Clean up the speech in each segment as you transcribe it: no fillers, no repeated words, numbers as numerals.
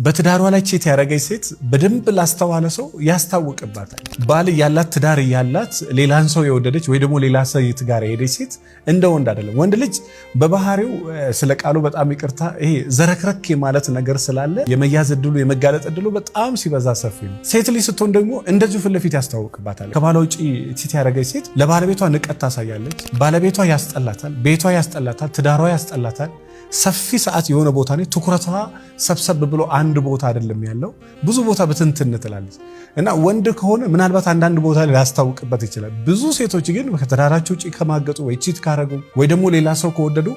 በትዳሯ ላይ ቼት ያረገች ሴት በደንብ ላስተዋለ ሰው ያስታውቅባታል። ባል ያላት ትዳር ያላት ሌላን ሰው የወደደች ወይ ደግሞ ሌላ ሴት ጋር የሄደች ሴት እንደ ወንድ አይደለም። ወንድ ልጅ በባህሪው ስለ ቃሉ በጣም ይቅርታ ይሄ ዘረክረክ ማለት ነገር ስላለ የመያዝ እድሉ የመጋለጥ እድሉ በጣም ሲበዛ ሰፊ ነው። ሴት ልጅ ስትሆን ደግሞ እንደዚሁ ፊት ለፊት ያስታውቅባታል። ከባሏ ውጪ ቼት ያረገች ሴት ለባለቤቷ ንቀት ታሳያለች። ባለቤቷ ያስጠላታል፣ ቤቷ ያስጠላታል፣ ትዳሯ ያስጠላታል። ሰፊ ሰዓት የሆነ ቦታ ላይ ትኩረቷ ሰብሰብ ብሎ አንድ ቦታ አይደለም ያለው፣ ብዙ ቦታ በትንትን ትላለች። እና ወንድ ከሆነ ምናልባት አንዳንድ ቦታ ላይ ሊያስታውቅበት ይችላል። ብዙ ሴቶች ግን ከተዳራቸው ውጪ ከማገጡ ወይ ቺት ካረጉ ወይ ደግሞ ሌላ ሰው ከወደዱ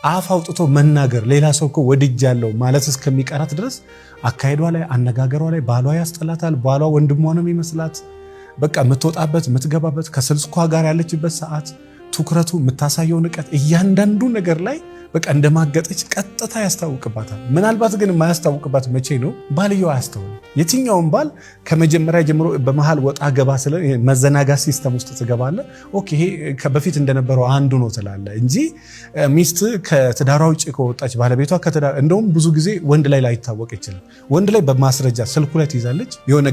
አፍ አውጥቶ መናገር ሌላ ሰው እኮ ወድጃለሁ ማለት እስከሚቀራት ድረስ አካሄዷ ላይ አነጋገሯ ላይ ባሏ ያስጠላታል። ባሏ ወንድሟ ነው የሚመስላት። በቃ የምትወጣበት የምትገባበት ከስልኳ ጋር ያለችበት ሰዓት ትኩረቱ የምታሳየው ንቀት እያንዳንዱ ነገር ላይ በቃ እንደማገጠች ቀጥታ ያስታውቅባታል። ምናልባት ግን የማያስታውቅባት መቼ ነው? ባልየው አያስተውል። የትኛውም ባል ከመጀመሪያ ጀምሮ በመሃል ወጣ ገባ ስለ መዘናጋት ሲስተም ውስጥ ትገባለ። ኦኬ ይሄ በፊት እንደነበረው አንዱ ነው ትላለ እንጂ ሚስት ከትዳሯ ውጭ ከወጣች ባለቤቷ ከትዳር እንደውም ብዙ ጊዜ ወንድ ላይ ላይታወቅ ይችላል። ወንድ ላይ በማስረጃ ስልኩ ላይ ትይዛለች፣ የሆነ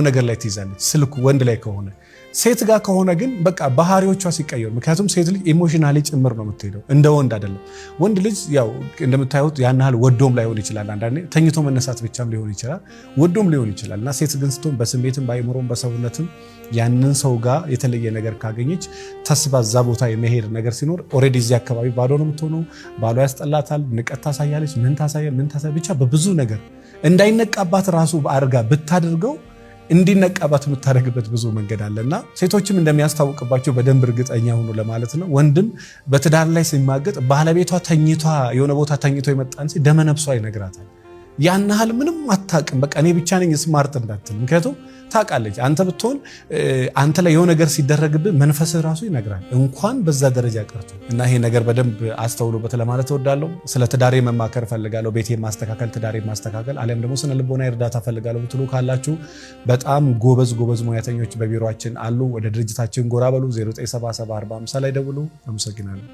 ነገር ላይ ትይዛለች ስልኩ ወንድ ላይ ከሆነ። ሴት ጋር ከሆነ ግን በቃ ባህሪዎቿ ሲቀየሩ፣ ምክንያቱም ሴት ልጅ ኢሞሽናሊ ጭምር ነው የምትሄደው፣ እንደ ወንድ አይደለም። ወንድ ልጅ ያው እንደምታዩት ያን ያህል ወዶም ላይሆን ይችላል፣ አንዳንዴ ተኝቶ መነሳት ብቻም ሊሆን ይችላል፣ ወዶም ሊሆን ይችላል። እና ሴት ግን ስትሆን በስሜትም ባይምሮም በሰውነትም ያንን ሰው ጋር የተለየ ነገር ካገኘች ተስባ እዛ ቦታ የመሄድ ነገር ሲኖር ኦልሬዲ እዚህ አካባቢ ባዶ ነው የምትሆነው። ባሏ ያስጠላታል፣ ንቀት ታሳያለች፣ ምን ታሳያ ብቻ በብዙ ነገር እንዳይነቃባት ራሱ አድርጋ ብታደርገው እንዲነቃባት የምታደርግበት ብዙ መንገድ አለና ሴቶችም እንደሚያስታውቅባቸው በደንብ እርግጠኛ ሆኖ ለማለት ነው። ወንድም በትዳር ላይ ሲማገጥ ባለቤቷ ተኝቷ የሆነ ቦታ ተኝቶ የመጣን ሲ ደመነፍሷ ይነግራታል። ያን ያህል ምንም አታውቅም፣ በቃ እኔ ብቻ ነኝ ስማርት እንዳትል። ምክንያቱም ታውቃለች አንተ ብትሆን አንተ ላይ የሆነ ነገር ሲደረግብህ መንፈስህ ራሱ ይነግራል፣ እንኳን በዛ ደረጃ ቀርቶ። እና ይሄ ነገር በደንብ አስተውሉበት ለማለት እወዳለሁ። ስለ ትዳሬ መማከር ፈልጋለሁ፣ ቤቴ ማስተካከል፣ ትዳሬ ማስተካከል አሊያም ደግሞ ስነ ልቦና እርዳታ ፈልጋለሁ ብትሉ ካላችሁ በጣም ጎበዝ ሙያተኞች በቢሮአችን አሉ። ወደ ድርጅታችን ጎራ በሉ። 097745 ላይ ደውሉ። አመሰግናለሁ።